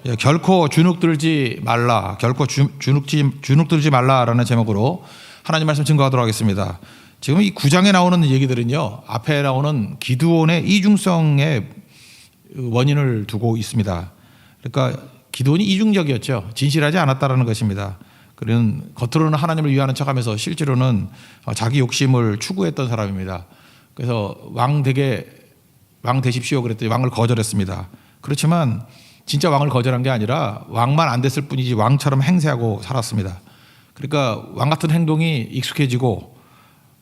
예, 결코 주눅들지 말라, 결코 주눅들지 말라라는 제목으로 하나님 말씀 증거하도록 하겠습니다. 지금 이 9장에 나오는 얘기들은요, 앞에 나오는 기드온의 이중성의 원인을 두고 있습니다. 그러니까 기드온이 이중적이었죠. 진실하지 않았다라는 것입니다. 그는 겉으로는 하나님을 위하는 척하면서 실제로는 자기 욕심을 추구했던 사람입니다. 그래서 왕 되십시오 그랬더니 왕을 거절했습니다. 그렇지만 진짜 왕을 거절한 게 아니라 왕만 안 됐을 뿐이지 왕처럼 행세하고 살았습니다. 그러니까 왕 같은 행동이 익숙해지고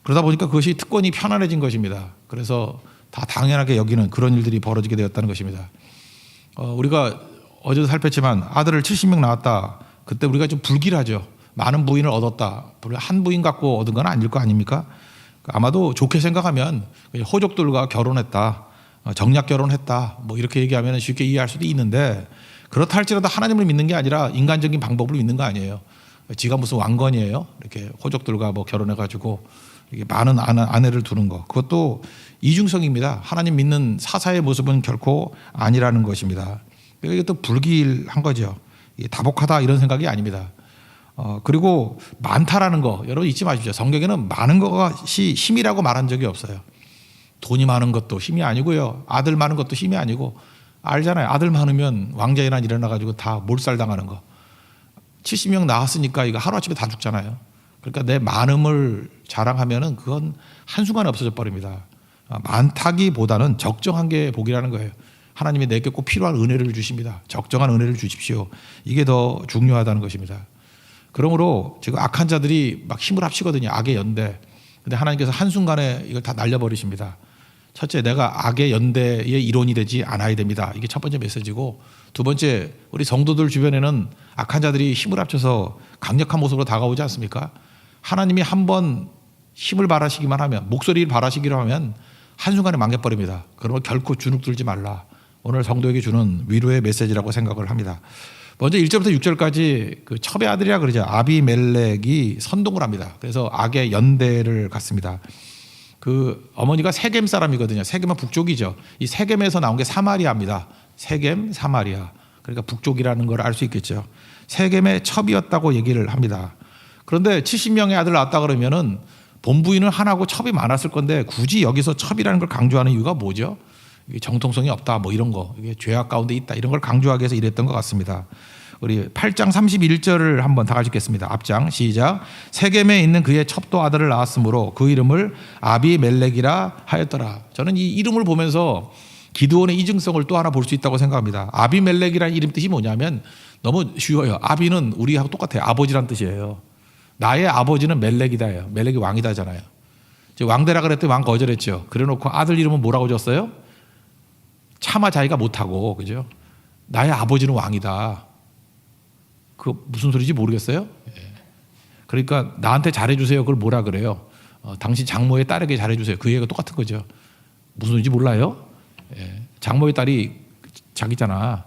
그러다 보니까 그것이 특권이 편안해진 것입니다. 그래서 다 당연하게 여기는 그런 일들이 벌어지게 되었다는 것입니다. 우리가 어제도 살폈지만 아들을 70명 낳았다. 그때 우리가 좀 불길하죠. 많은 부인을 얻었다. 한 부인 갖고 얻은 건 아닐 거 아닙니까? 아마도 좋게 생각하면 호족들과 결혼했다. 정략 결혼했다. 뭐 이렇게 얘기하면 쉽게 이해할 수도 있는데 그렇다 할지라도 하나님을 믿는 게 아니라 인간적인 방법을 믿는 거 아니에요. 지가 무슨 왕건이에요. 이렇게 호족들과 뭐 결혼해가지고 이게 많은 아내를 두는 거. 그것도 이중성입니다. 하나님 믿는 사사의 모습은 결코 아니라는 것입니다. 이것도 불길한 거죠. 다복하다 이런 생각이 아닙니다. 그리고 많다라는 거 여러분 잊지 마십시오. 성경에는 많은 것이 힘이라고 말한 적이 없어요. 돈이 많은 것도 힘이 아니고요. 아들 많은 것도 힘이 아니고 알잖아요. 아들 많으면 왕자 일환 일어나가지고 다 몰살당하는 거. 70명 낳았으니까 이거 하루아침에 다 죽잖아요. 그러니까 내 많음을 자랑하면은 그건 한순간에 없어져 버립니다. 많다기보다는 적정한 게 복이라는 거예요. 하나님이 내게 꼭 필요한 은혜를 주십니다. 적정한 은혜를 주십시오. 이게 더 중요하다는 것입니다. 그러므로 지금 악한 자들이 막 힘을 합치거든요. 악의 연대. 근데 하나님께서 한순간에 이걸 다 날려버리십니다. 첫째, 내가 악의 연대의 일원이 되지 않아야 됩니다. 이게 첫 번째 메시지고, 두 번째, 우리 성도들 주변에는 악한 자들이 힘을 합쳐서 강력한 모습으로 다가오지 않습니까? 하나님이 한번 힘을 발하시기만 하면, 목소리를 발하시기로 하면 한순간에 망해버립니다. 그러면 결코 주눅들지 말라. 오늘 성도에게 주는 위로의 메시지라고 생각을 합니다. 먼저 1절부터 6절까지 그 첩의 아들이라 그러죠. 아비멜렉이 선동을 합니다. 그래서 악의 연대를 갖습니다. 그 어머니가 세겜 사람이거든요. 세겜은 북쪽이죠. 이 세겜에서 나온 게 사마리아입니다. 세겜, 사마리아. 그러니까 북쪽이라는 걸 알 수 있겠죠. 세겜의 첩이었다고 얘기를 합니다. 그런데 70명의 아들 낳았다 그러면은 본부인은 하나고 첩이 많았을 건데 굳이 여기서 첩이라는 걸 강조하는 이유가 뭐죠? 이게 정통성이 없다 뭐 이런 거, 이게 죄악 가운데 있다 이런 걸 강조하기 위해서 이랬던 것 같습니다. 우리 8장 31절을 한번 다 같이 읽겠습니다. 앞장 시작. 세겜에 있는 그의 첩도 아들을 낳았으므로 그 이름을 아비멜렉이라 하였더라. 저는 이 이름을 보면서 기드온의 이중성을 또 하나 볼 수 있다고 생각합니다. 아비멜렉이라는 이름 뜻이 뭐냐면 너무 쉬워요. 아비는 우리하고 똑같아요. 아버지란 뜻이에요. 나의 아버지는 멜렉이다예요. 멜렉이 왕이다잖아요. 왕되라 그랬더니 왕 거절했죠. 그래놓고 아들 이름은 뭐라고 줬어요? 차마 자기가 못하고, 그죠? 나의 아버지는 왕이다. 그 무슨 소리인지 모르겠어요? 그러니까 나한테 잘해주세요. 그걸 뭐라 그래요? 당신 장모의 딸에게 잘해주세요. 그 얘기가 똑같은 거죠. 무슨 소리인지 몰라요? 장모의 딸이 자기잖아.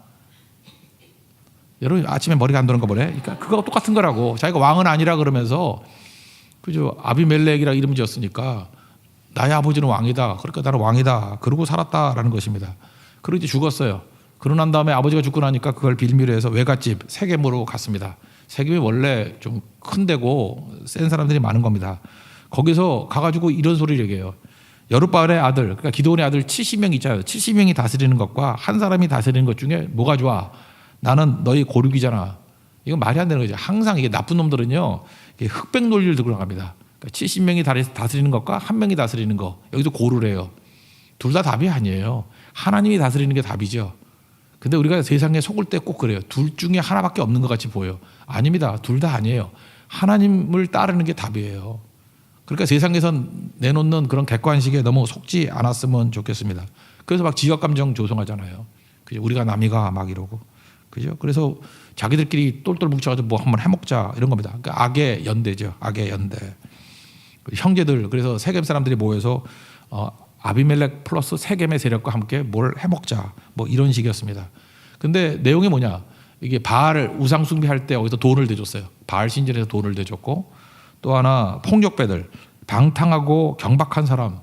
여러분 아침에 머리가 안 도는 거 보네. 그러니까 그거 똑같은 거라고. 자기가 왕은 아니라 그러면서 그죠? 아비멜렉이라 이름 지었으니까 나의 아버지는 왕이다. 그러니까 나는 왕이다. 그러고 살았다라는 것입니다. 그러고 이제 죽었어요. 그러고 난 다음에 아버지가 죽고 나니까 그걸 빌미로 해서 외갓집 세겜으로 갔습니다. 세겜이 원래 좀 큰 데고 센 사람들이 많은 겁니다. 거기서 가가지고 이런 소리를 얘기해요. 여룻바알의 아들, 그러니까 기드온의 아들 70명 있잖아요. 70명이 다스리는 것과 한 사람이 다스리는 것 중에 뭐가 좋아? 나는 너희 고륙이잖아. 이건 말이 안 되는 거죠. 항상 이게 나쁜 놈들은요, 흑백 논리를 들고 나갑니다. 그러니까 70명이 다스리는 것과 한 명이 다스리는 거, 여기서 고르래요. 둘 다 답이 아니에요. 하나님이 다스리는 게 답이죠. 근데 우리가 세상에 속을 때 꼭 그래요. 둘 중에 하나밖에 없는 것 같이 보여요. 아닙니다. 둘 다 아니에요. 하나님을 따르는 게 답이에요. 그러니까 세상에선 내놓는 그런 객관식에 너무 속지 않았으면 좋겠습니다. 그래서 막 지역감정 조성하잖아요. 그죠? 우리가 남이가 막 이러고. 그죠? 그래서 자기들끼리 똘똘 뭉쳐가지고 뭐 한번 해먹자 이런 겁니다. 그러니까 악의 연대죠. 악의 연대. 형제들, 그래서 세겜 사람들이 모여서 아비멜렉 플러스 세겜의 세력과 함께 뭘 해먹자 뭐 이런 식이었습니다. 근데 내용이 뭐냐? 이게 바알 우상 숭배할 때 여기서 돈을 대줬어요. 바알 신전에서 돈을 대줬고, 또 하나 폭력배들, 방탕하고 경박한 사람,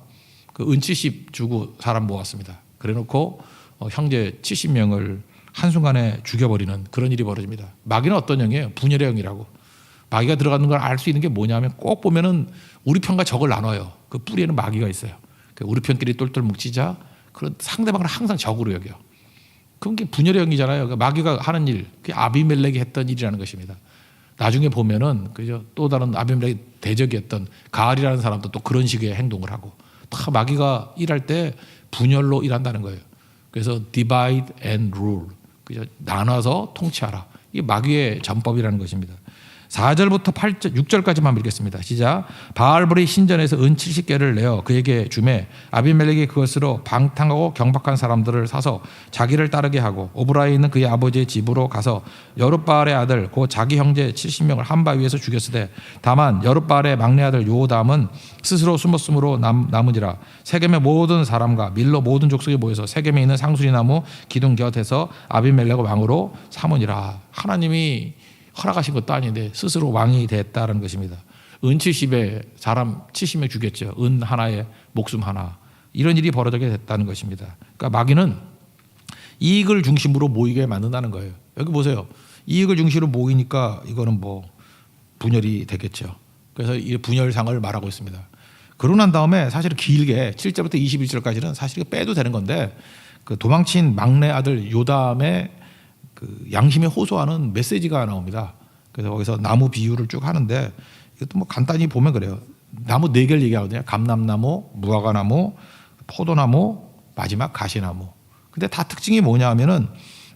그 은 70 주고 사람 모았습니다. 그래놓고 형제 70명을 한순간에 죽여버리는 그런 일이 벌어집니다. 마귀는 어떤 영이에요? 분열의 영이라고. 마귀가 들어가는 걸 알 수 있는 게 뭐냐면 꼭 보면은 우리 편과 적을 나눠요. 그 뿌리에는 마귀가 있어요. 우리 편끼리 똘똘 뭉치자. 그런 상대방을 항상 적으로 여겨요. 그런 게 분열의 영이잖아요. 마귀가 하는 일, 그게 아비멜렉이 했던 일이라는 것입니다. 나중에 보면은 그죠, 또 다른 아비멜렉이 대적이었던 가알이라는 사람도 또 그런 식의 행동을 하고, 다 마귀가 일할 때 분열로 일한다는 거예요. 그래서 divide and rule, 그죠, 나눠서 통치하라. 이게 마귀의 전법이라는 것입니다. 4절부터 8절, 6절까지만 읽겠습니다. 시작. 바알볼이 신전에서 은 70개를 내어 그에게 주매 아비멜렉이 그것으로 방탕하고 경박한 사람들을 사서 자기를 따르게 하고 오브라에 있는 그의 아버지의 집으로 가서 여룻바알의 아들 곧 자기 형제 70명을 한 바 위에서 죽였으되 다만 여룻바알의 막내 아들 요담은 스스로 숨었으므로 남으니라. 세겜의 모든 사람과 밀로 모든 족속이 모여서 세겜에 있는 상수리나무 기둥 곁에서 아비멜렉을 왕으로 삼으니라. 하나님이 허락하신 것도 아닌데 스스로 왕이 됐다는 것입니다. 은 70에 사람 70명 죽였죠. 은 하나에 목숨 하나. 이런 일이 벌어지게 됐다는 것입니다. 그러니까 마귀는 이익을 중심으로 모이게 만든다는 거예요. 여기 보세요. 이익을 중심으로 모이니까 이거는 뭐 분열이 되겠죠. 그래서 이 분열상을 말하고 있습니다. 그러고 난 다음에 사실은 길게 7절부터 21절까지는 사실 빼도 되는 건데 그 도망친 막내 아들 요담의 그 양심에 호소하는 메시지가 나옵니다. 그래서 거기서 나무 비유를 쭉 하는데 이것도 뭐 간단히 보면 그래요. 나무 4개를 얘기하거든요. 감람나무, 무화과나무, 포도나무, 마지막 가시나무. 근데 다 특징이 뭐냐면은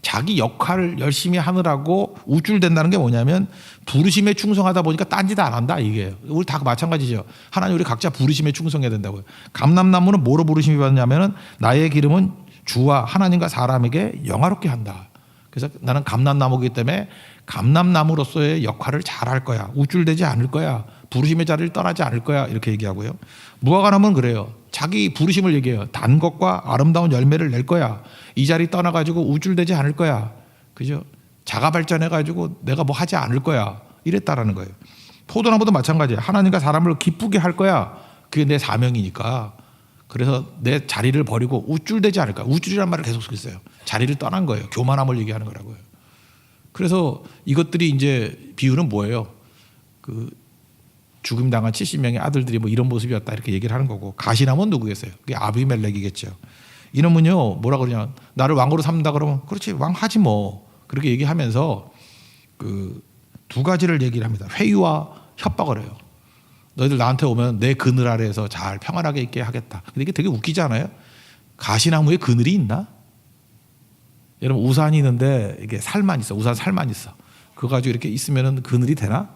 자기 역할을 열심히 하느라고 우쭐댄다는 게 뭐냐면 부르심에 충성하다 보니까 딴짓 안 한다 이게요. 우리 다 마찬가지죠. 하나님 우리 각자 부르심에 충성해야 된다고요. 감람나무는 뭐로 부르심이 받냐면은 나의 기름은 주와 하나님과 사람에게 영화롭게 한다. 그래서 나는 감람나무이기 때문에 감람나무로서의 역할을 잘할 거야. 우쭐대지 않을 거야. 부르심의 자리를 떠나지 않을 거야. 이렇게 얘기하고요. 무화과나무는 그래요. 자기 부르심을 얘기해요. 단 것과 아름다운 열매를 낼 거야. 이 자리 떠나가지고 우쭐대지 않을 거야. 그죠? 자가 발전해가지고 내가 뭐 하지 않을 거야. 이랬다라는 거예요. 포도나무도 마찬가지예요. 하나님과 사람을 기쁘게 할 거야. 그게 내 사명이니까. 그래서 내 자리를 버리고 우쭐대지 않을까. 우쭐이라는 말을 계속 쓰고 있어요. 자리를 떠난 거예요. 교만함을 얘기하는 거라고요. 그래서 이것들이 이제 비유는 뭐예요? 그 죽임 당한 70명의 아들들이 뭐 이런 모습이었다 이렇게 얘기를 하는 거고, 가시나무는 누구겠어요? 그게 아비멜렉이겠죠. 이놈은요 뭐라 그러냐, 나를 왕으로 삼는다 그러면 그렇지 왕 하지 뭐, 그렇게 얘기하면서 그 두 가지를 얘기를 합니다. 회유와 협박을 해요. 너희들 나한테 오면 내 그늘 아래에서 잘 평안하게 있게 하겠다. 근데 이게 되게 웃기지 않아요? 가시나무에 그늘이 있나? 여러분 우산이 있는데 이게 살만 있어. 우산 살만 있어. 그거 가지고 이렇게 있으면 그늘이 되나?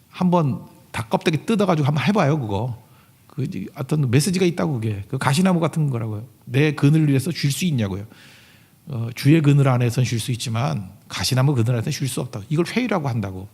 한번 닭 껍데기 뜯어가지고 한번 해봐요. 그거. 그 어떤 메시지가 있다고 그게. 그 가시나무 같은 거라고요. 내 그늘을 위해서 쉴 수 있냐고요. 주의 그늘 안에서는 쉴 수 있지만 가시나무 그늘 안에서는 쉴 수 없다고. 이걸 회의라고 한다고.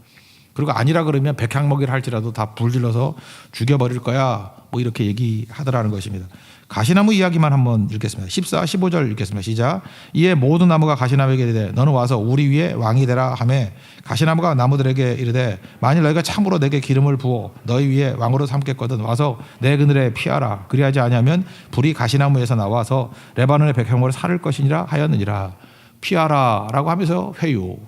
그리고 아니라 그러면 백향목이라 할지라도 다 불질러서 죽여버릴 거야. 뭐 이렇게 얘기하더라는 것입니다. 가시나무 이야기만 한번 읽겠습니다. 14, 15절 읽겠습니다. 시작. 이에 모든 나무가 가시나무에게 이르되 너는 와서 우리 위에 왕이 되라 하매 가시나무가 나무들에게 이르되 만일 너희가 참으로 내게 기름을 부어 너희 위에 왕으로 삼겠거든 와서 내 그늘에 피하라. 그리하지 아니하면 불이 가시나무에서 나와서 레바논의 백향목을 사를 것이니라 하였느니라. 피하라 라고 하면서 회유,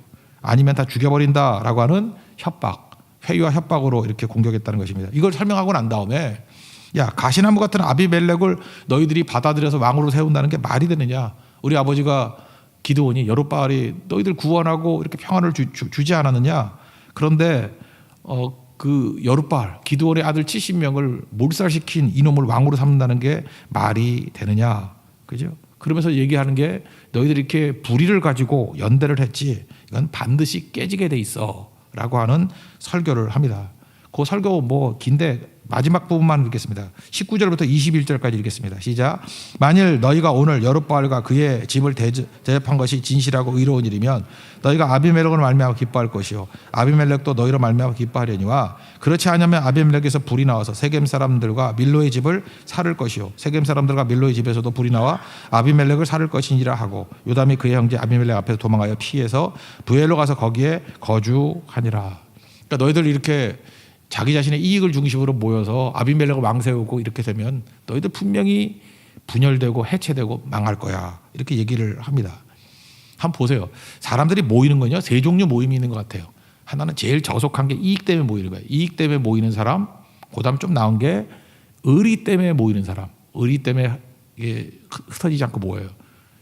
아니면 다 죽여버린다 라고 하는 협박, 회유와 협박으로 이렇게 공격했다는 것입니다. 이걸 설명하고 난 다음에 야, 가시나무 같은 아비멜렉을 너희들이 받아들여서 왕으로 세운다는 게 말이 되느냐? 우리 아버지가 기드온이 여룻바알이 너희들 구원하고 이렇게 평안을 주지 않았느냐? 그런데 그 여룻바알 기드온의 아들 70명을 몰살시킨 이놈을 왕으로 삼는다는 게 말이 되느냐? 그죠? 그러면서 얘기하는 게 너희들이 이렇게 불의를 가지고 연대를 했지 이건 반드시 깨지게 돼 있어라고 하는 설교를 합니다. 그 설교 뭐 긴데 마지막 부분만 읽겠습니다. 19절부터 21절까지 읽겠습니다. 시작. 만일 너희가 오늘 여룻바알과 그의 집을 대접한 것이 진실하고 의로운 일이면 너희가 아비멜렉을 말미암아 기뻐할 것이요 아비멜렉도 너희로 말미암아 기뻐하려니와 그렇지 않으면 아비멜렉에서 불이 나와서 세겜 사람들과 밀로의 집을 살을 것이요 세겜 사람들과 밀로의 집에서도 불이 나와 아비멜렉을 살을 것이니라 하고 요담이 그의 형제 아비멜렉 앞에서 도망하여 피해서 부엘로 가서 거기에 거주하니라. 그러니까 너희들 이렇게 자기 자신의 이익을 중심으로 모여서 아비멜렉을 왕 세우고 이렇게 되면 너희들 분명히 분열되고 해체되고 망할 거야. 이렇게 얘기를 합니다. 한번 보세요. 사람들이 모이는 건요, 세 종류 모임이 있는 것 같아요. 하나는 제일 저속한 게 이익 때문에 모이는 거예요. 이익 때문에 모이는 사람, 그다음 좀 나은 게 의리 때문에 모이는 사람. 의리 때문에 이게 흩어지지 않고 모여요.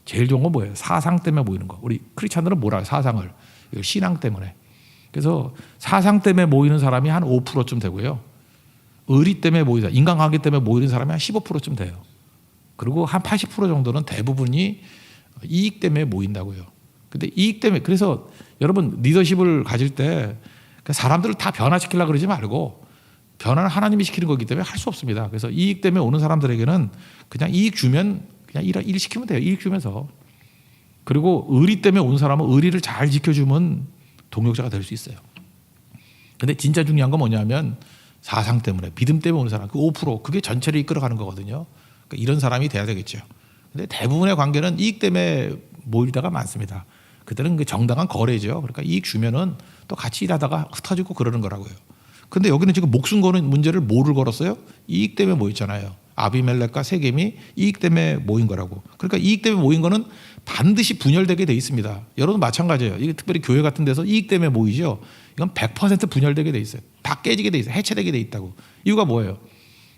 제일 좋은 건 뭐예요? 사상 때문에 모이는 거. 우리 크리스찬들은 뭐라 해요? 사상을. 이거 신앙 때문에. 그래서 사상 때문에 모이는 사람이 한 5%쯤 되고요. 의리 때문에 모이다, 인간관계 때문에 모이는 사람이 한 15%쯤 돼요. 그리고 한 80% 정도는 대부분이 이익 때문에 모인다고요. 근데 이익 때문에, 그래서 여러분 리더십을 가질 때 사람들을 다 변화시키려고 그러지 말고, 변화는 하나님이 시키는 거기 때문에 할 수 없습니다. 그래서 이익 때문에 오는 사람들에게는 그냥 이익 주면 그냥 일 시키면 돼요. 이익 주면서. 그리고 의리 때문에 온 사람은 의리를 잘 지켜주면 동력자가 될 수 있어요. 근데 진짜 중요한 건 뭐냐면 사상 때문에, 믿음 때문에 오는 사람, 그 5%, 그게 전체를 이끌어가는 거거든요. 그러니까 이런 사람이 돼야 되겠죠. 근데 대부분의 관계는 이익 때문에 모일 때가 많습니다. 그때는 그 정당한 거래죠. 그러니까 이익 주면은 또 같이 일하다가 흩어지고 그러는 거라고요. 근데 여기는 지금 목숨 거는 문제를 뭐를 걸었어요? 이익 때문에 모였잖아요. 아비멜렉과 세겜이 이익 때문에 모인 거라고. 그러니까 이익 때문에 모인 거는 반드시 분열되게 돼 있습니다. 여러분 마찬가지예요. 이게 특별히 교회 같은 데서 이익 때문에 모이죠. 이건 100% 분열되게 돼 있어요. 다 깨지게 돼 있어요. 해체되게 돼 있다고. 이유가 뭐예요?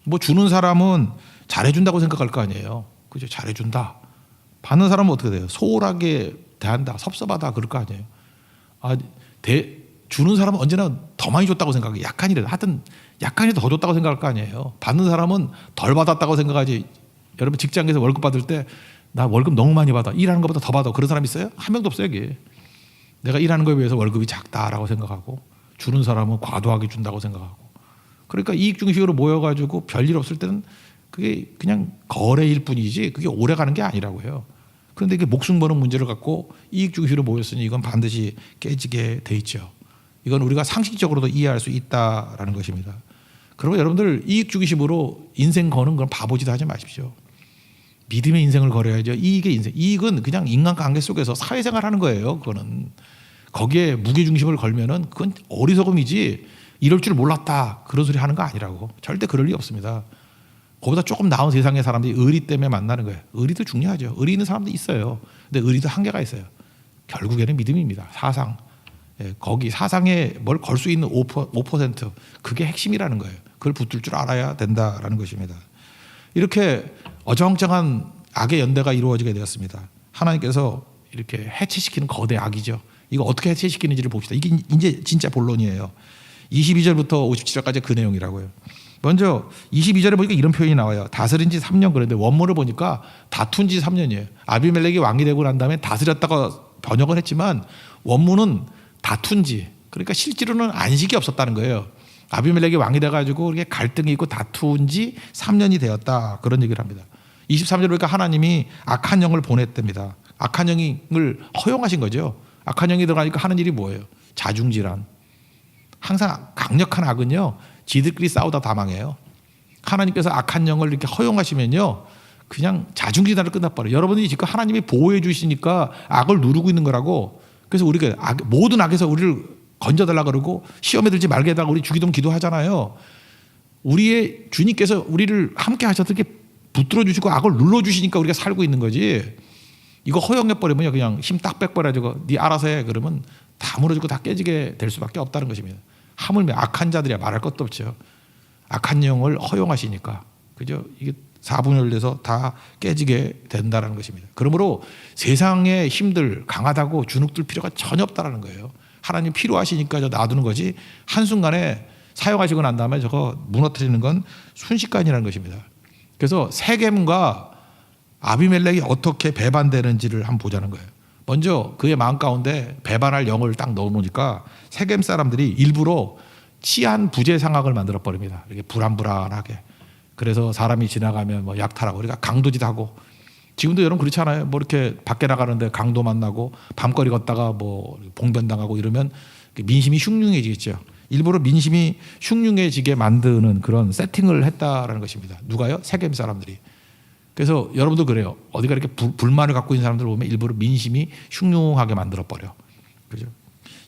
뭐 주는 사람은 잘해준다고 생각할 거 아니에요. 그죠? 잘해준다. 받는 사람은 어떻게 돼요? 소홀하게 대한다, 섭섭하다 그럴 거 아니에요. 주는 사람은 언제나 더 많이 줬다고 생각해요. 약간이라도, 하여튼 약간이라도 더 줬다고 생각할 거 아니에요. 받는 사람은 덜 받았다고 생각하지. 여러분 직장에서 월급 받을 때 나 월급 너무 많이 받아, 일하는 것보다 더 받아, 그런 사람 있어요? 한 명도 없어요. 여기. 내가 일하는 거에 비해서 월급이 작다라고 생각하고, 주는 사람은 과도하게 준다고 생각하고. 그러니까 이익 중심으로 모여가지고 별일 없을 때는 그게 그냥 거래일 뿐이지 그게 오래 가는 게 아니라고요. 그런데 이게 목숨 버는 문제를 갖고 이익 중심으로 모였으니 이건 반드시 깨지게 돼 있죠. 이건 우리가 상식적으로도 이해할 수 있다라는 것입니다. 그리고 여러분들 이익 중심으로 인생 거는 건 바보짓 하지 마십시오. 믿음의 인생을 걸어야죠. 이익의 인생. 이익은 그냥 인간관계 속에서 사회생활 하는 거예요. 그거는. 거기에 무게중심을 걸면은 그건 어리석음이지, 이럴 줄 몰랐다 그런 소리 하는 거 아니라고. 절대 그럴 리 없습니다. 그보다 조금 나은 세상의 사람들이 의리 때문에 만나는 거예요. 의리도 중요하죠. 의리 있는 사람도 있어요. 근데 의리도 한계가 있어요. 결국에는 믿음입니다. 사상. 거기 사상에 뭘 걸 수 있는 5%, 그게 핵심이라는 거예요. 그걸 붙들 줄 알아야 된다라는 것입니다. 이렇게 어정쩡한 악의 연대가 이루어지게 되었습니다. 하나님께서 이렇게 해체시키는 거대 악이죠. 이거 어떻게 해체시키는지를 봅시다. 이게 이제 진짜 본론이에요. 22절부터 57절까지 그 내용이라고요. 먼저 22절에 보니까 이런 표현이 나와요. 다스린 지 3년. 그런데 원문을 보니까 다툰 지 3년이에요. 아비멜렉이 왕이 되고 난 다음에 다스렸다가 번역을 했지만 원문은 다툰 지, 그러니까 실제로는 안식이 없었다는 거예요. 아비멜렉이 왕이 돼가지고 이렇게 갈등이 있고 다툰 지 3년이 되었다, 그런 얘기를 합니다. 23절 보니까 하나님이 악한 영을 보냈답니다. 악한 영을 허용하신 거죠. 악한 영이 들어가니까 하는 일이 뭐예요? 자중질환. 항상 강력한 악은요, 지들끼리 싸우다 다 망해요. 하나님께서 악한 영을 이렇게 허용하시면요, 그냥 자중질환을 끝나버려요. 여러분이 지금 하나님이 보호해 주시니까 악을 누르고 있는 거라고. 그래서 우리가 모든 악에서 우리를 건져달라 그러고 시험에 들지 말게 해달라고 우리 주기도문 기도하잖아요. 우리의 주님께서 우리를 함께 하셔서 이렇게 붙들어 주시고 악을 눌러 주시니까 우리가 살고 있는 거지. 이거 허용해 버리면요, 그냥 힘 딱 빼버려가지고 네 알아서 해 그러면 다 무너지고 다 깨지게 될 수밖에 없다는 것입니다. 하물며 악한 자들이야 말할 것도 없죠. 악한 영을 허용하시니까, 그죠? 이게 4분열 돼서 다 깨지게 된다는 것입니다. 그러므로 세상의 힘들, 강하다고 주눅들 필요가 전혀 없다는 거예요. 하나님 필요하시니까 저 놔두는 거지, 한순간에 사용하시고 난 다음에 저거 무너뜨리는 건 순식간이라는 것입니다. 그래서 세겜과 아비멜렉이 어떻게 배반되는지를 한번 보자는 거예요. 먼저 그의 마음 가운데 배반할 영을 딱 넣어놓으니까 세겜 사람들이 일부러 치안 부재 상황을 만들어 버립니다. 이렇게 불안불안하게. 그래서 사람이 지나가면 뭐 약탈하고, 우리가 강도짓하고, 지금도 여러분 그렇잖아요. 뭐 이렇게 밖에 나가는데 강도 만나고 밤거리 걷다가 뭐 봉변당하고 이러면 민심이 흉흉해지겠죠. 일부러 민심이 흉흉해지게 만드는 그런 세팅을 했다라는 것입니다. 누가요? 세겜 사람들이. 그래서 여러분도 그래요. 어디가 이렇게 불만을 갖고 있는 사람들을 보면 일부러 민심이 흉흉하게 만들어 버려. 그죠?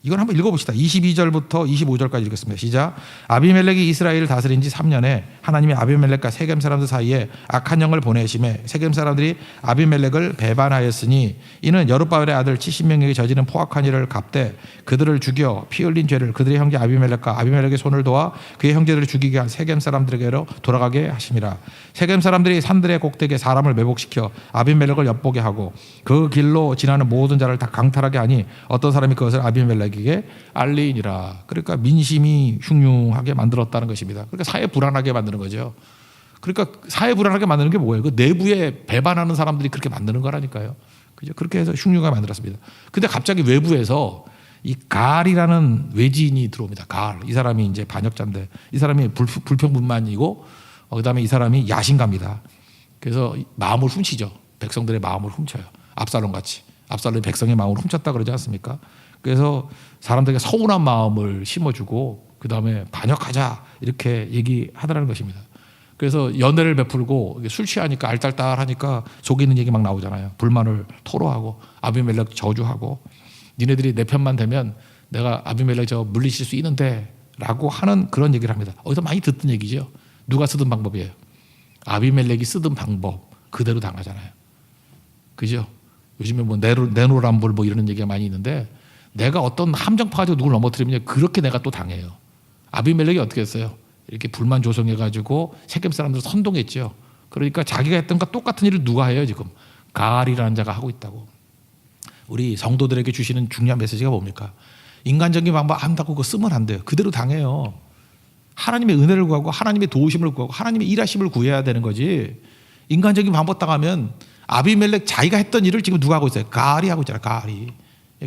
이건 한번 읽어봅시다. 22절부터 25절까지 읽겠습니다. 시작. 아비멜렉이 이스라엘을 다스린 지 3년에 하나님이 아비멜렉과 세겜 사람들 사이에 악한 영을 보내심에 세겜 사람들이 아비멜렉을 배반하였으니 이는 여룻바알의 아들 70명에게 저지른 포악한 일을 갚되 그들을 죽여 피 흘린 죄를 그들의 형제 아비멜렉과 아비멜렉의 손을 도와 그의 형제들을 죽이게 한 세겜 사람들에게로 돌아가게 하심이라. 세겜 사람들이 산들의 꼭대기에 사람을 매복시켜 아비멜렉을 엿보게 하고 그 길로 지나는 모든 자를 다 강탈하게 하니 어떤 사람이 그것을 아비멜렉에게 알리니라. 그러니까 민심이 흉흉하게 만들었다는 것입니다. 그러니까 사회 불안하게 만드는 거죠. 그러니까 사회 불안하게 만드는 게 뭐예요? 그 내부에 배반하는 사람들이 그렇게 만드는 거라니까요. 그죠? 그렇게 해서 흉흉하게 만들었습니다. 근데 갑자기 외부에서 이 가알이라는 외지인이 들어옵니다. 가알. 이 사람이 이제 반역자인데 이 사람이 불평불만이고 그다음에 이 사람이 야신가입니다. 그래서 마음을 훔치죠. 백성들의 마음을 훔쳐요. 압살롬 같이. 압살롬이 백성의 마음을 훔쳤다 그러지 않습니까? 그래서 사람들에게 서운한 마음을 심어주고 그 다음에 반역하자 이렇게 얘기하더라는 것입니다. 그래서 연애를 베풀고 술 취하니까 알딸딸하니까 속에 있는 얘기 막 나오잖아요. 불만을 토로하고 아비멜렉 저주하고 니네들이 내 편만 되면 내가 아비멜렉 저 물리칠 수 있는데 라고 하는 그런 얘기를 합니다. 어디서 많이 듣던 얘기죠. 누가 쓰던 방법이에요. 아비멜렉이 쓰던 방법 그대로 당하잖아요. 그죠? 요즘에 뭐 내노란불 뭐 이런 얘기가 많이 있는데 내가 어떤 함정 파가지고 누굴 넘어뜨리면 그렇게 내가 또 당해요. 아비멜렉이 어떻게 했어요? 이렇게 불만 조성해가지고 세겜 사람들을 선동했죠. 그러니까 자기가 했던 것 똑같은 일을 누가 해요 지금? 가알이라는 자가 하고 있다고. 우리 성도들에게 주시는 중요한 메시지가 뭡니까? 인간적인 방법 안다고 그거 쓰면 안 돼요. 그대로 당해요. 하나님의 은혜를 구하고 하나님의 도우심을 구하고 하나님의 일하심을 구해야 되는 거지. 인간적인 방법 당하면 아비멜렉 자기가 했던 일을 지금 누가 하고 있어요? 가알이 하고 있잖아요. 가알이.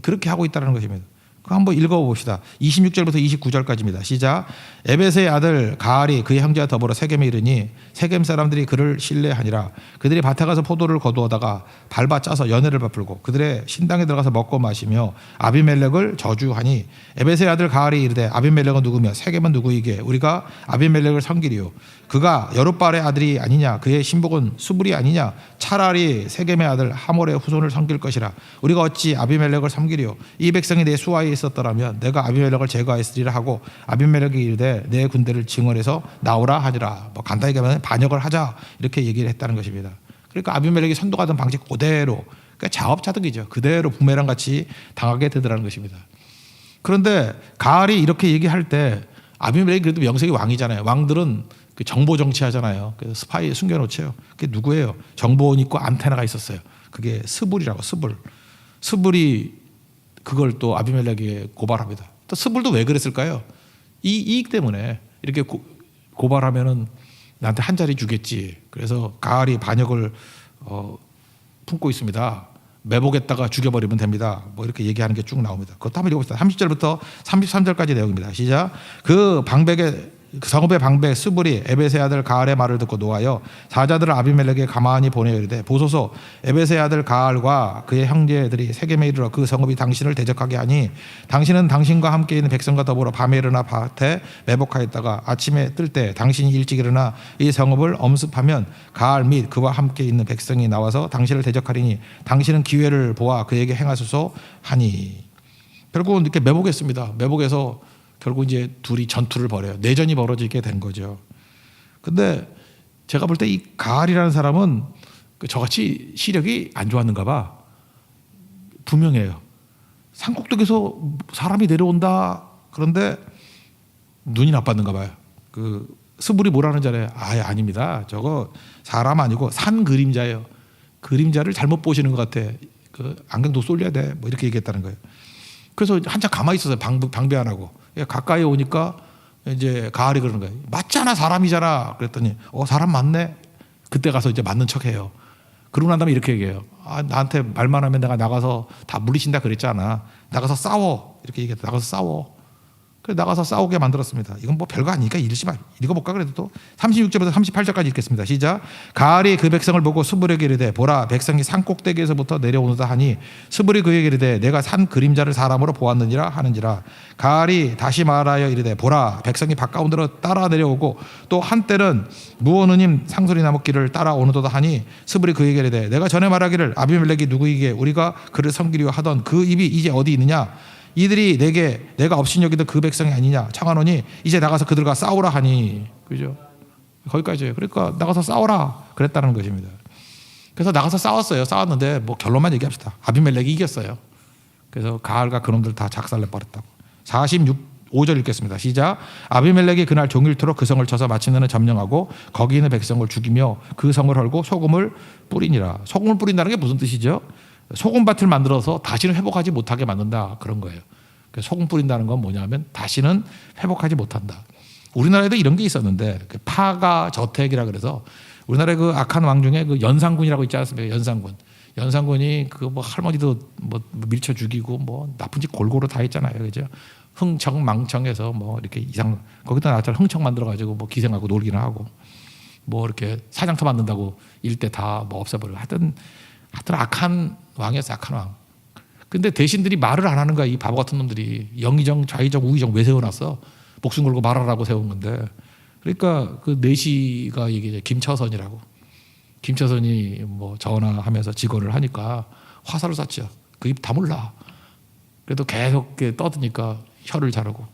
그렇게 하고 있다는 것입니다. 그거 한번 읽어봅시다. 26절부터 29절까지입니다. 시작. 에벳의 아들 가알이 그의 형제와 더불어 세겜에 이르니 세겜 사람들이 그를 신뢰하니라. 그들이 밭에 가서 포도를 거두어다가 밟아 짜서 연회를 베풀고 그들의 신당에 들어가서 먹고 마시며 아비멜렉을 저주하니 에벳의 아들 가알이 이르되 아비멜렉은 누구며 세겜은 누구이게 우리가 아비멜렉을 섬기리요. 그가 여룻바알의 아들이 아니냐 그의 신복은 수불이 아니냐 차라리 세겜의 아들 하몰의 후손을 섬길 것이라. 우리가 어찌 아비멜렉을 섬기리요. 이 백성이 내 수하에 있었더라면 내가 아비멜렉을 제거하였으리라 하고 아비멜렉이 이르되 내 군대를 증언해서 나오라 하니라. 뭐 간단히 얘기하면 반역을 하자 이렇게 얘기를 했다는 것입니다. 그러니까 아비멜렉이 선동하던 방식 그대로 그러니까 자업자득이죠. 그대로 부메랑 같이 당하게 되더라는 것입니다. 그런데 가알이 이렇게 얘기할 때 아비멜렉이 그래도 명색이 왕이잖아요. 왕들은 그 정보 정치하잖아요. 그래서 스파이 숨겨놓죠. 그게 누구예요? 정보원 있고 안테나가 있었어요. 그게 스불이라고. 스불이 그걸 또 아비멜렉에게 고발합니다. 또 스불도 왜 그랬을까요? 이 이익 때문에 이렇게 고발하면은 나한테 한 자리 주겠지. 그래서 가알이 반역을 품고 있습니다. 매복했다가 죽여버리면 됩니다. 뭐 이렇게 얘기하는 게 쭉 나옵니다. 그것도 한번 읽어봅시다. 30절부터 33절까지 내용입니다. 시작. 그 성읍의 방백 스불이 에벳의 아들 가알의 말을 듣고 노하여 사자들을 아비멜렉에 가만히 보내어 이르되 보소서 에벳의 아들 가알과 그의 형제들이 세겜에 이르러 그 성읍이 당신을 대적하게 하니 당신은 당신과 함께 있는 백성과 더불어 밤에 일어나 밭에 매복하였다가 아침에 뜰 때 당신이 일찍 일어나 이 성읍을 엄습하면 가알 및 그와 함께 있는 백성이 나와서 당신을 대적하리니 당신은 기회를 보아 그에게 행하소서 하니. 결국은 이렇게 매복했습니다. 매복해서 결국 이제 둘이 전투를 벌여요. 내전이 벌어지게 된 거죠. 근데 제가 볼 때 이 가알이라는 사람은 저같이 시력이 안 좋았는가 봐. 분명해요. 산꼭대기에서 사람이 내려온다. 그런데 눈이 나빴는가 봐요. 그 스불이 뭐라는 줄 알아요? 아닙니다. 저거 사람 아니고 산 그림자예요. 그림자를 잘못 보시는 것 같아. 그 안경도 쏠려야 돼. 뭐 이렇게 얘기했다는 거예요. 그래서 한참 가만히 있었어요. 방배 안 하고. 가까이 오니까 이제 가알이 그러는 거예요. 맞잖아, 사람이잖아. 그랬더니 사람 맞네. 그때 가서 이제 맞는 척해요. 그러고 난 다음에 이렇게 얘기해요. 나한테 말만 하면 내가 나가서 다 물리친다 그랬잖아. 나가서 싸워. 이렇게 얘기했다. 나가서 싸워. 그래서 나가서 싸우게 만들었습니다. 이건 뭐 별거 아니니까 읽어볼까 그래도 또 36절부터 38절까지 읽겠습니다. 시작. 가알이 그 백성을 보고 스불에게 이르되 보라 백성이 산 꼭대기에서부터 내려오는다 하니 스불이 그에게 이르되 내가 산 그림자를 사람으로 보았느니라 하는지라. 가알이 다시 말하여 이르되 보라 백성이 밭가운데로 따라 내려오고 또 한때는 무오느님 상소리 나무 길을 따라오는도다 하니 스불이 그에게 이르되 내가 전에 말하기를 아비멜렉이 누구이기에 우리가 그를 섬기려 하던 그 입이 이제 어디 있느냐. 이들이 내가 없인 여기도 그 백성이 아니냐. 청하노니 이제 나가서 그들과 싸우라 하니. 그죠? 거기까지예요. 그러니까 나가서 싸워라 그랬다는 것입니다. 그래서 나가서 싸웠어요. 싸웠는데 뭐 결론만 얘기합시다. 아비멜렉이 이겼어요. 그래서 가을과 그놈들 다 작살내 버렸다고. 5절 읽겠습니다. 시작. 아비멜렉이 그날 종일토록 그 성을 쳐서 마침내는 점령하고 거기 있는 백성을 죽이며 그 성을 헐고 소금을 뿌리니라. 소금을 뿌린다는 게 무슨 뜻이죠? 소금밭을 만들어서 다시는 회복하지 못하게 만든다 그런 거예요. 소금 뿌린다는 건 뭐냐면 다시는 회복하지 못한다. 우리나라에도 이런 게 있었는데 파가 저택이라 그래서 우리나라의 그 악한 왕 중에 그 연산군이라고 있지 않습니까? 연산군이 그 뭐 할머니도 뭐 밀쳐 죽이고 뭐 나쁜 짓 골고루 다 했잖아요, 그죠? 흥청망청해서 뭐 이렇게 거기다 나처럼 흥청 만들어 가지고 뭐 기생하고 놀기나 하고 뭐 이렇게 사냥터 만든다고 일대 다 뭐 없애버리고 하여튼 악한 왕이었어요, 악한 왕. 근데 대신들이 말을 안 하는 거야, 이 바보 같은 놈들이. 영의정, 좌의정, 우의정 왜 세워놨어? 목숨 걸고 말하라고 세운 건데. 그러니까 그 내시가 이게 김처선이라고. 김처선이 뭐 전화하면서 직언을 하니까 화살을 쐈죠. 그 입 다물라. 그래도 계속 떠드니까 혀를 자르고,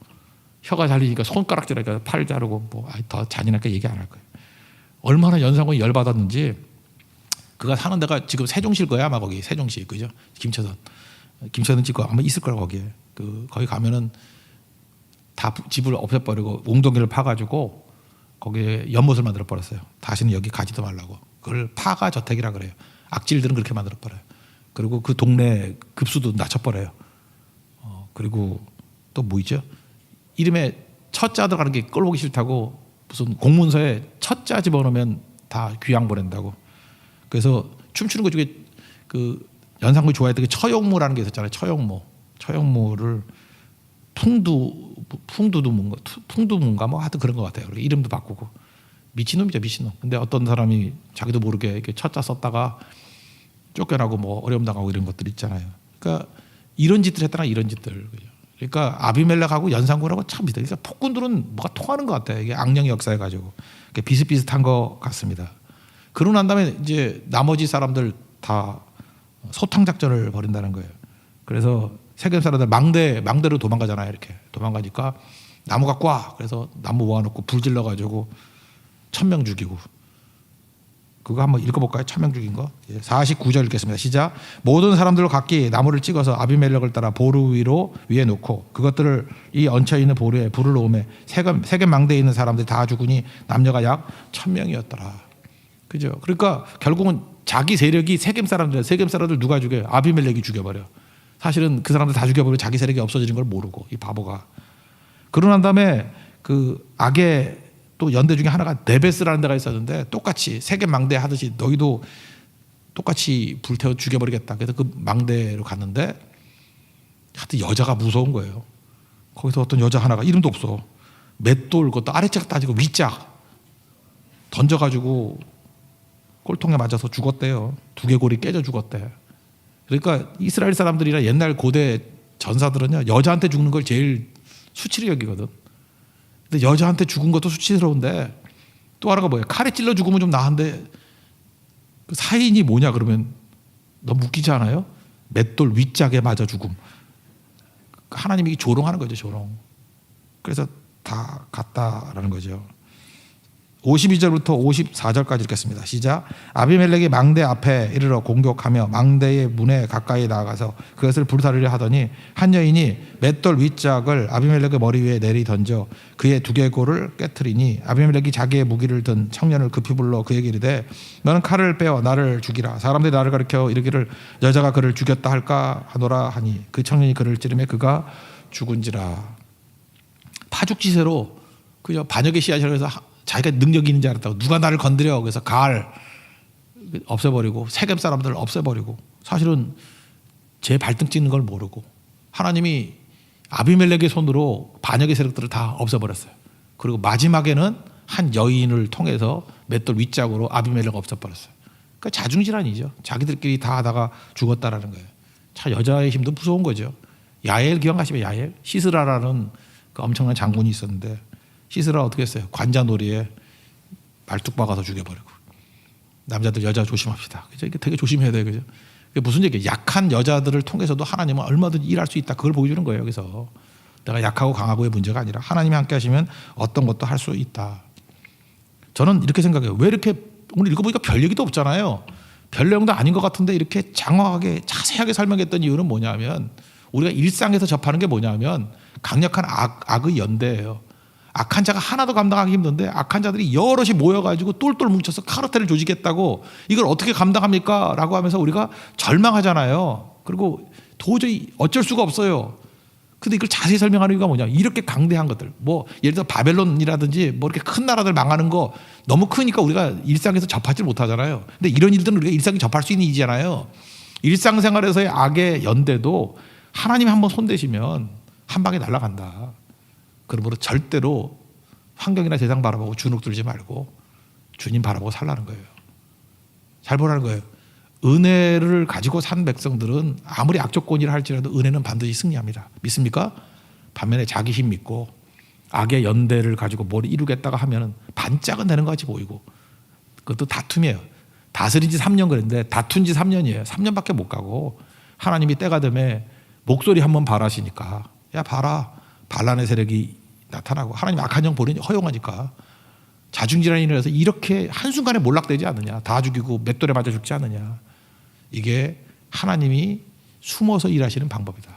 혀가 잘리니까 손가락질하니까 팔 자르고, 뭐 더 잔인하게 얘기 안 할 거예요. 얼마나 연산군이 열받았는지. 그가 사는 데가 지금 세종시일 거야, 아마 거기 세종시, 그죠? 김처선 찍고 아마 있을 거라 거기에. 거기 가면은 다 집을 없애버리고 웅덩이를 파가지고 거기에 연못을 만들어 버렸어요. 다시는 여기 가지도 말라고. 그걸 파가 저택이라 그래요. 악질들은 그렇게 만들어 버려요. 그리고 그 동네 급수도 낮춰버려요. 그리고 또 뭐 있죠? 이름에 첫자 들어가는 게 꼴보기 싫다고 무슨 공문서에 첫자 집어넣으면 다 귀양 보낸다고. 그래서 춤추는 것 중에 그 연산군이 좋아했던 게 처용무라는 게 있었잖아요. 처용무를 풍두문가 뭐 하여튼 그런 것 같아요. 이름도 바꾸고. 미친놈이죠, 미친놈. 근데 어떤 사람이 자기도 모르게 이렇게 첫자 썼다가 쫓겨나고 뭐 어려움 당하고 이런 것들 있잖아요. 그러니까 이런 짓들 했다나 이런 짓들. 그러니까 아비멜렉하고 연산군하고 참 비슷해요. 그러니까 폭군들은 뭐가 통하는 것 같아요. 이게 악령의 역사에 가지고 비슷비슷한 것 같습니다. 그러고 난 다음에 이제 나머지 사람들 다 소탕 작전을 벌인다는 거예요. 그래서 세겜 사람들 망대로 도망가잖아요. 이렇게 도망가니까 나무가 꽉. 그래서 나무 모아놓고 불 질러가지고 1000명 죽이고. 그거 한번 읽어볼까요? 1000명 죽인 거. 49절 읽겠습니다. 시작. 모든 사람들로 각기 나무를 찍어서 아비멜렉을 따라 보루 위에 놓고 그것들을 이 얹혀있는 보루에 불을 놓으며 세겜 망대에 있는 사람들이 다 죽으니 남녀가 약 1000명이었더라. 그죠? 그러니까 결국은 자기 세력이 세겜 사람들 누가 죽여요? 아비멜렉이 죽여버려. 사실은 그 사람들 다 죽여버리고 자기 세력이 없어지는 걸 모르고, 이 바보가. 그러고 난 다음에 그 악의 또 연대 중에 하나가 네베스라는 데가 있었는데 똑같이 세겜 망대 하듯이 너희도 똑같이 불태워 죽여버리겠다. 그래서 그 망대로 갔는데 하여튼 여자가 무서운 거예요. 거기서 어떤 여자 하나가 이름도 없어. 맷돌 그것도 아래짝 따지고 위짝 던져가지고 꼴통에 맞아서 죽었대요. 두개골이 깨져 죽었대. 그러니까 이스라엘 사람들이나 옛날 고대 전사들은요, 여자한테 죽는 걸 제일 수치로 여기거든. 근데 여자한테 죽은 것도 수치스러운데 또 하나가 뭐예요? 칼에 찔러 죽으면 좀 나은데 그 사인이 뭐냐 그러면 너무 웃기지 않아요? 맷돌 윗짝에 맞아 죽음. 하나님이 조롱하는 거죠, 조롱. 그래서 다 갔다라는 거죠. 52절부터 54절까지 읽겠습니다. 시작. 아비멜렉이 망대 앞에 이르러 공격하며 망대의 문에 가까이 나아가서 그것을 불사르려 하더니 한 여인이 맷돌 윗짝을 아비멜렉의 머리 위에 내리 던져 그의 두개골을 깨트리니 아비멜렉이 자기의 무기를 든 청년을 급히 불러 그에게 이르되 너는 칼을 빼어 나를 죽이라. 사람들이 나를 가리켜 이르기를 여자가 그를 죽였다 할까 하노라 하니 그 청년이 그를 찌르매 그가 죽은지라. 파죽지세로 그저 반역의 씨앗이라고 해서 자기가 능력이 있는 줄 알았다고. 누가 나를 건드려. 그래서 가을 없애버리고 세겜 사람들을 없애버리고 사실은 제 발등 찍는 걸 모르고 하나님이 아비멜렉의 손으로 반역의 세력들을 다 없애버렸어요. 그리고 마지막에는 한 여인을 통해서 맷돌 윗짝으로 아비멜렉을 없애버렸어요. 그러니까 자중질환이죠. 자기들끼리 다 하다가 죽었다라는 거예요. 참 여자의 힘도 무서운 거죠. 야엘 기억하시면 야엘? 시스라라는 그 엄청난 장군이 있었는데 시스라 어떻게 했어요? 관자놀이에 발뚝 박아서 죽여버리고. 남자들 여자 조심합시다. 그죠? 이게 되게 조심해야 돼요. 그죠? 그게 무슨 얘기예요? 약한 여자들을 통해서도 하나님은 얼마든지 일할 수 있다. 그걸 보여주는 거예요. 그래서 내가 약하고 강하고의 문제가 아니라 하나님이 함께 하시면 어떤 것도 할 수 있다. 저는 이렇게 생각해요. 왜 이렇게 오늘 읽어보니까 별 얘기도 없잖아요. 별 내용도 아닌 것 같은데 이렇게 장황하게 자세하게 설명했던 이유는 뭐냐면 우리가 일상에서 접하는 게 뭐냐면 강력한 악의 연대예요. 악한 자가 하나도 감당하기 힘든데 악한 자들이 여럿이 모여가지고 똘똘 뭉쳐서 카르텔을 조직했다고 이걸 어떻게 감당합니까? 라고 하면서 우리가 절망하잖아요. 그리고 도저히 어쩔 수가 없어요. 근데 이걸 자세히 설명하는 이유가 뭐냐. 이렇게 강대한 것들. 뭐 예를 들어 바벨론이라든지 뭐 이렇게 큰 나라들 망하는 거 너무 크니까 우리가 일상에서 접하지 못하잖아요. 근데 이런 일들은 우리가 일상에 접할 수 있는 일이잖아요. 일상생활에서의 악의 연대도 하나님이 한번 손대시면 한 방에 날아간다. 그러므로 절대로 환경이나 세상 바라보고 주눅 들지 말고 주님 바라보고 살라는 거예요. 잘 보라는 거예요. 은혜를 가지고 산 백성들은 아무리 악조건이라 할지라도 은혜는 반드시 승리합니다. 믿습니까? 반면에 자기 힘 믿고 악의 연대를 가지고 뭘 이루겠다가 하면 반짝은 되는 것 같이 보이고 그것도 다툼이에요. 다스린 지 3년 그랬는데 다툰 지 3년이에요. 3년밖에 못 가고 하나님이 때가 되면 목소리 한번 바라시니까 야 봐라. 반란의 세력이 나타나고 하나님 악한 영 보내니 허용하니까 자중질환이 일어나서 이렇게 한순간에 몰락되지 않느냐. 다 죽이고 맷돌에 맞아 죽지 않느냐. 이게 하나님이 숨어서 일하시는 방법이다.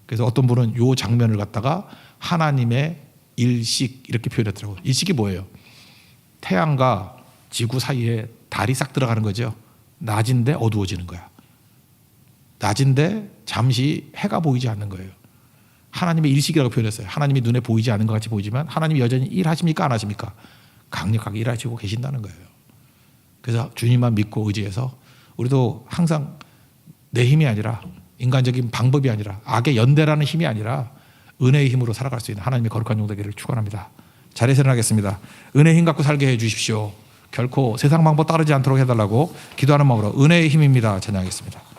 그래서 어떤 분은 이 장면을 갖다가 하나님의 일식 이렇게 표현했더라고요. 일식이 뭐예요? 태양과 지구 사이에 달이 싹 들어가는 거죠. 낮인데 어두워지는 거야. 낮인데 잠시 해가 보이지 않는 거예요. 하나님의 일식이라고 표현했어요. 하나님이 눈에 보이지 않는 것 같이 보이지만 하나님이 여전히 일하십니까? 안 하십니까? 강력하게 일하시고 계신다는 거예요. 그래서 주님만 믿고 의지해서 우리도 항상 내 힘이 아니라 인간적인 방법이 아니라 악의 연대라는 힘이 아니라 은혜의 힘으로 살아갈 수 있는 하나님의 거룩한 종 되기를 축원합니다. 자리에서 일어나겠습니다. 은혜의 힘 갖고 살게 해 주십시오. 결코 세상 방법 따르지 않도록 해달라고 기도하는 마음으로 은혜의 힘입니다. 찬양하겠습니다.